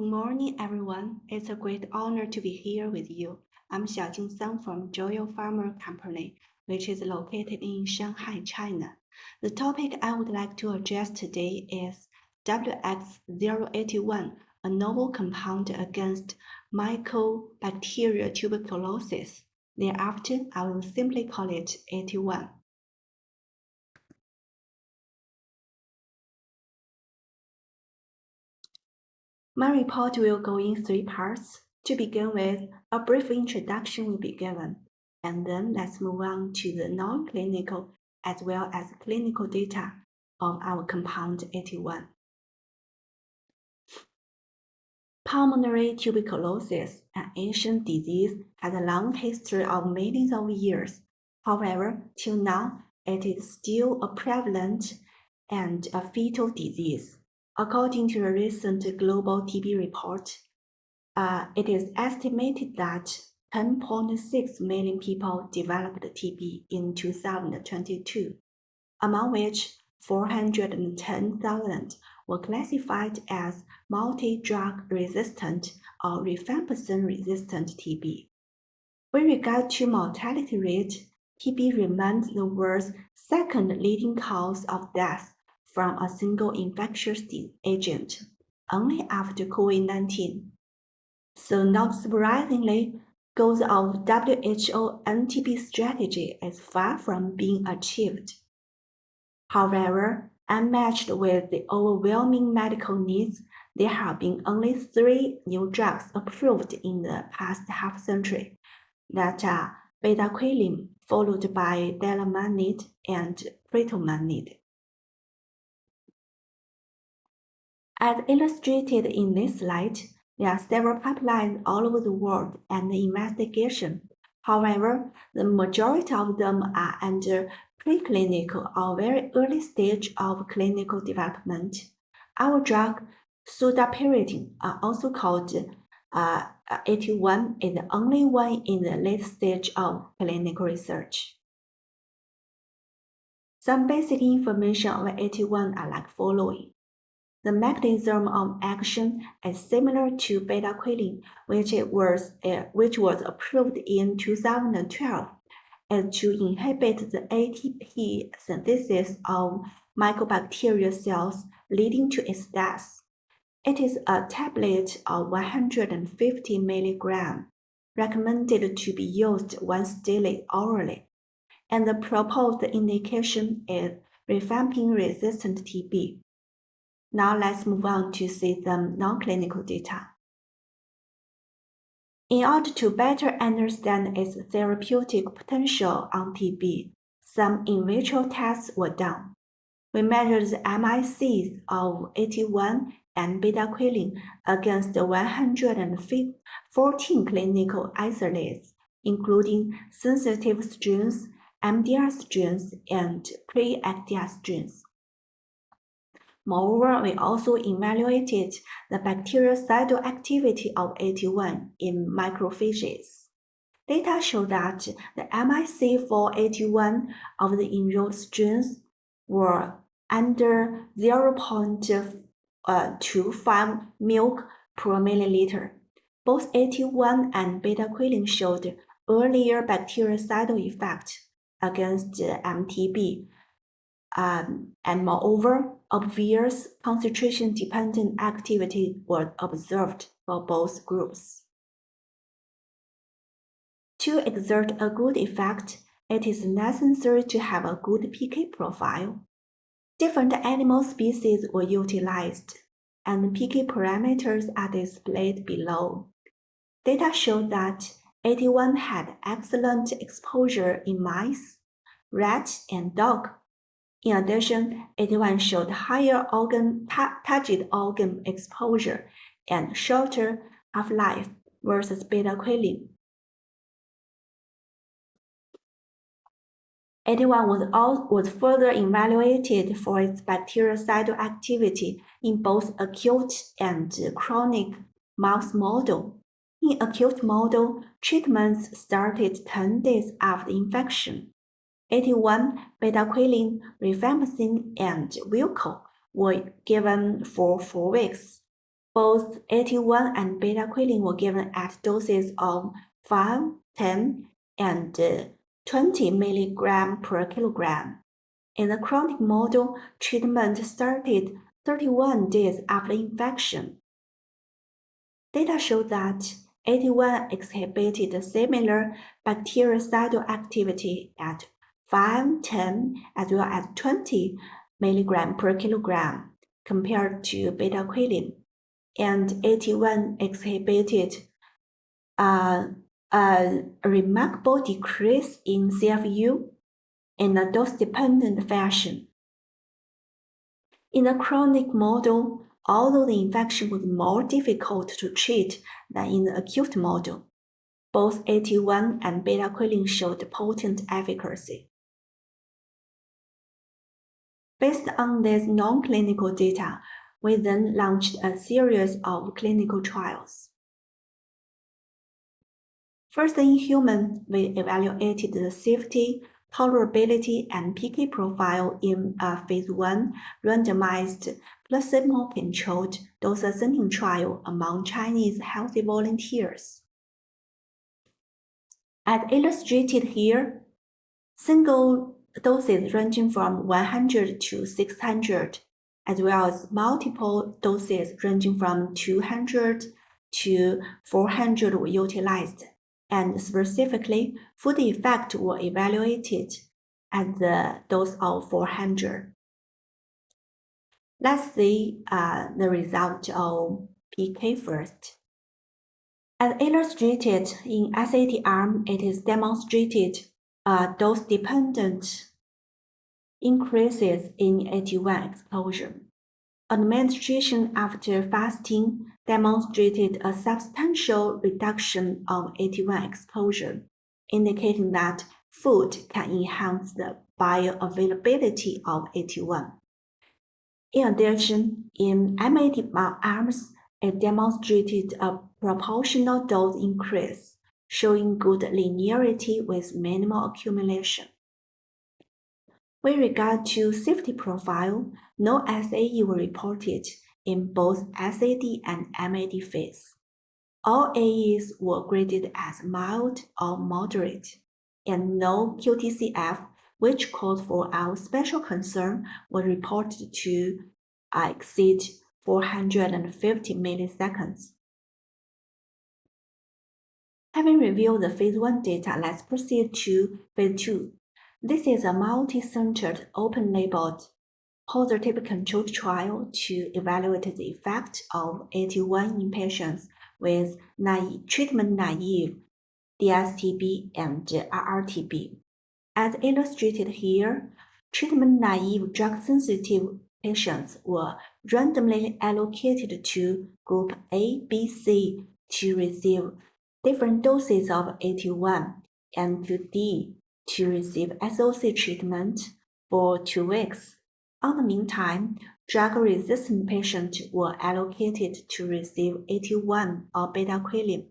Good morning, everyone. It's a great honor to be here with you. I'm Xiaojing from Joyo Pharma Company, which is located in Shanghai, China. The topic I would like to address today is WX-081, a novel compound against Mycobacterium tuberculosis. Thereafter, I will simply call it 81. My report will go in 3 parts. To begin with, a brief introduction will be given, and then let's move on to the non-clinical as well as clinical data of our compound 81. Pulmonary tuberculosis, an ancient disease, has a long history of millions of years. However, till now, it is still a prevalent and a fatal disease. According to a recent global TB report, it is estimated that 10.6 million people developed TB in 2022, among which 410,000 were classified as multi-drug resistant or rifampicin-resistant TB. With regard to mortality rate, TB remains the world's second leading cause of death from a single infectious agent, only after COVID-19. So not surprisingly, goals of WHO anti-TB strategy is far from being achieved. However, unmatched with the overwhelming medical needs, there have been only 3 new drugs approved in the past half-century that are bedaquiline, followed by delamanid and pretomanid. As illustrated in this slide, there are several pipelines all over the world and investigation. However, the majority of them are under preclinical or very early stage of clinical development. Our drug, sudapiridine, also called 81, is the only one in the late stage of clinical research. Some basic information on 81 are like following. The mechanism of action is similar to bedaquiline, which was approved in 2012, as to inhibit the ATP synthesis of mycobacterial cells, leading to its death. It is a tablet of 150 mg, recommended to be used once daily orally, and the proposed indication is rifampicin-resistant TB. Now let's move on to see some non-clinical data. In order to better understand its therapeutic potential on TB, some in vitro tests were done. We measured the MICs of 81 and bedaquiline against 114 clinical isolates, including sensitive strains, MDR strains, and pre-active strains. Moreover, we also evaluated the bactericidal activity of 81 in macrophages. Data show that the MIC for 81 of the enrolled strains were under 0.25 mg per milliliter. Both 81 and bedaquiline showed earlier bactericidal effect against MTB, and moreover, obvious concentration-dependent activity was observed for both groups. To exert a good effect, it is necessary to have a good PK profile. Different animal species were utilized, and PK parameters are displayed below. Data show that 81 had excellent exposure in mice, rats, and dog. In addition, 81 showed higher target organ exposure and shorter half-life versus bedaquiline. 81 was further evaluated for its bactericidal activity in both acute and chronic mouse model. In acute model, treatments started 10 days after infection. 81, bedaquiline, rifampicin, and Wilco were given for 4 weeks. Both 81 and beta-quilin were given at doses of 5, 10, and 20 mg per kilogram. In the chronic model, treatment started 31 days after infection. Data showed that 81 exhibited similar bactericidal activity at 5, 10, as well as 20 mg per kilogram compared to beta-quilin, and 81 exhibited a remarkable decrease in CFU in a dose-dependent fashion. In the chronic model, although the infection was more difficult to treat than in the acute model, both 81 and beta-quilin showed potent efficacy. Based on this non-clinical data, we then launched a series of clinical trials. First in human, we evaluated the safety, tolerability, and PK profile in a phase 1 randomized placebo-controlled dose ascending trial among Chinese healthy volunteers. As illustrated here, single doses ranging from 100 to 600, as well as multiple doses ranging from 200 to 400 were utilized, and specifically, food effect were evaluated at the dose of 400. Let's see the result of PK first. As illustrated in SAT arm, it is demonstrated dose-dependent increases in 81 exposure. Administration after fasting demonstrated a substantial reduction of 81 exposure, indicating that food can enhance the bioavailability of 81. In addition, in MAD arms, it demonstrated a proportional dose increase, showing good linearity with minimal accumulation. With regard to safety profile, no SAE were reported in both SAD and MAD phase. All AEs were graded as mild or moderate, and no QTCF, which called for our special concern, were reported to exceed 450 milliseconds. Having reviewed the phase 1 data, let's proceed to phase 2. This is a multi-centered, open-labeled, positive controlled trial to evaluate the effect of 81 in patients with treatment-naive DSTB and RRTB. As illustrated here, treatment-naive drug-sensitive patients were randomly allocated to group A, B, C to receive different doses of 81 and to D to receive SOC treatment for 2 weeks. In the meantime, drug-resistant patients were allocated to receive 81 or beta-quilin.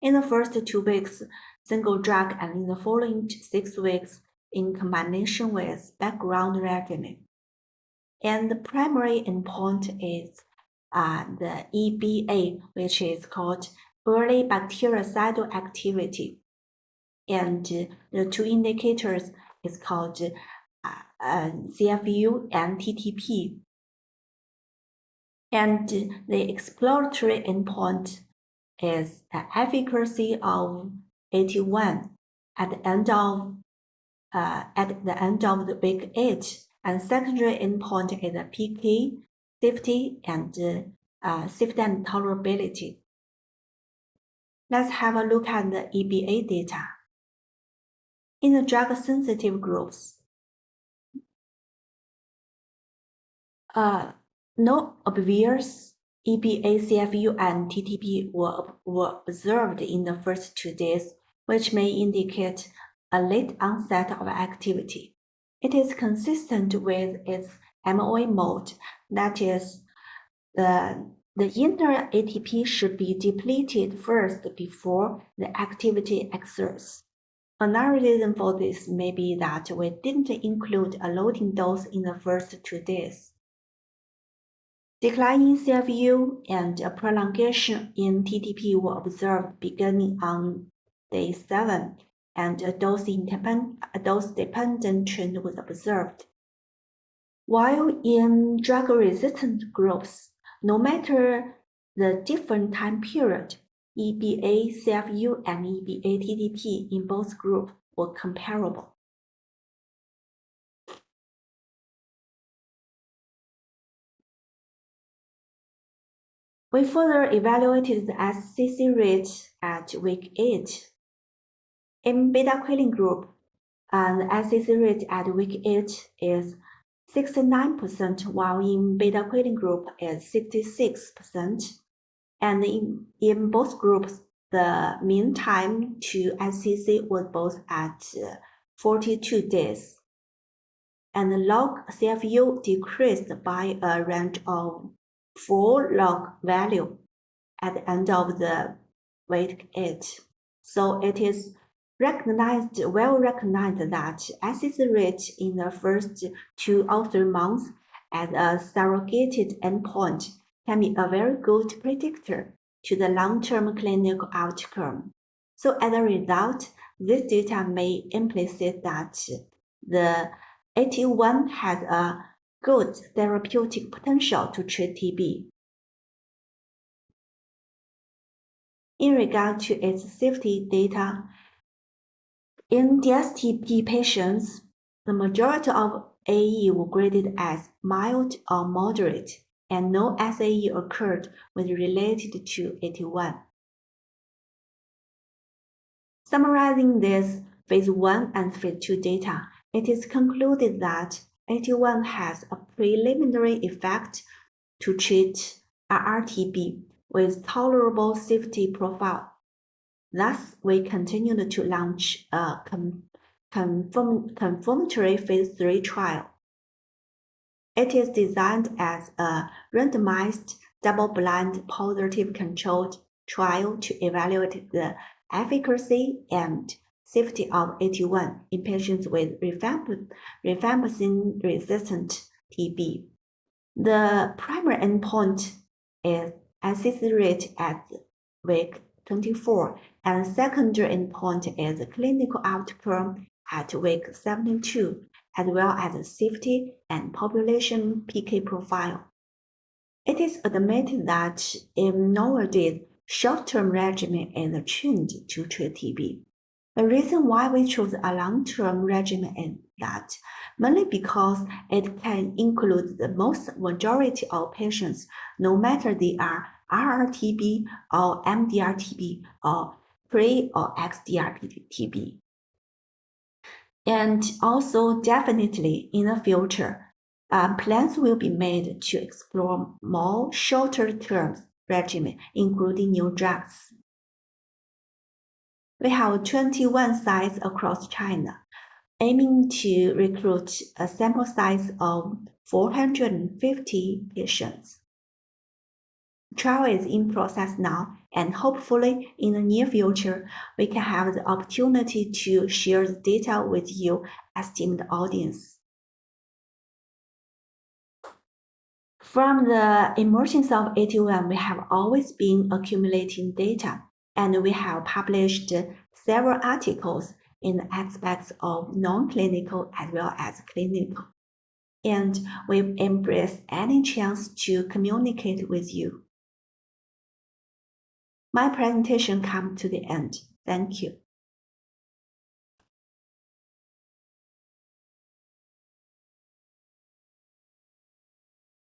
In the first 2 weeks, single drug, and in the following 6 weeks, in combination with background regimen. And the primary endpoint is the EBA, which is called early bactericidal activity. And the 2 indicators is called CFU and TTP. And the exploratory endpoint is the efficacy of 81 at the end of the week 8, and secondary endpoint is the PK, safety, and safety and tolerability. Let's have a look at the EBA data. In the drug-sensitive groups, no obvious EBA, CFU, and TTP were observed in the first 2 days, which may indicate a late onset of activity. It is consistent with its MOA mode, that is, the inner ATP should be depleted first before the activity exerts. Another reason for this may be that we didn't include a loading dose in the first 2 days. Decline in CFU and a prolongation in TTP were observed beginning on day 7, and a dose-dependent trend was observed. While in drug-resistant groups, no matter the different time period, EBA CFU and EBA TTP in both groups were comparable. We further evaluated the SCC rate at week 8. In beta-quilin group, the SCC rate at week 8 is 69%, while in beta-quilin group is 66%. And in both groups, the mean time to SCC was both at 42 days. And the log CFU decreased by a range of 4 log value at the end of the week 8. So it is well recognized that SCC rate in the first 2 or 3 months as a surrogated endpoint can be a very good predictor to the long-term clinical outcome. So as a result, this data may implicate that the 81 has a good therapeutic potential to treat TB. In regard to its safety data, in DSTP patients, the majority of AE were graded as mild or moderate, and no SAE occurred when related to 81. Summarizing this phase 1 and phase 2 data, it is concluded that 81 has a preliminary effect to treat RRTB with tolerable safety profile. Thus, we continued to launch a confirmatory phase 3 trial. It is designed as a randomized, double-blind, positive-controlled trial to evaluate the efficacy and safety of 81 in patients with rifampicin-resistant TB. The primary endpoint is SCC rate at week 24, and secondary endpoint is clinical outcome at week 72, as well as safety and population PK profile. It is admitted that in nowadays, short-term regimen is a trend to treat TB. The reason why we chose a long-term regimen is that mainly because it can include the most majority of patients, no matter they are RRTB or MDR-TB or pre or XDR-TB. And also definitely in the future, plans will be made to explore more shorter-term regimen, including new drugs. We have 21 sites across China, aiming to recruit a sample size of 450 patients. The trial is in process now, and hopefully in the near future, we can have the opportunity to share the data with you, esteemed audience. From the emergence of 81, we have always been accumulating data, and we have published several articles in the aspects of non-clinical as well as clinical. And we've embraced any chance to communicate with you. My presentation comes to the end. Thank you.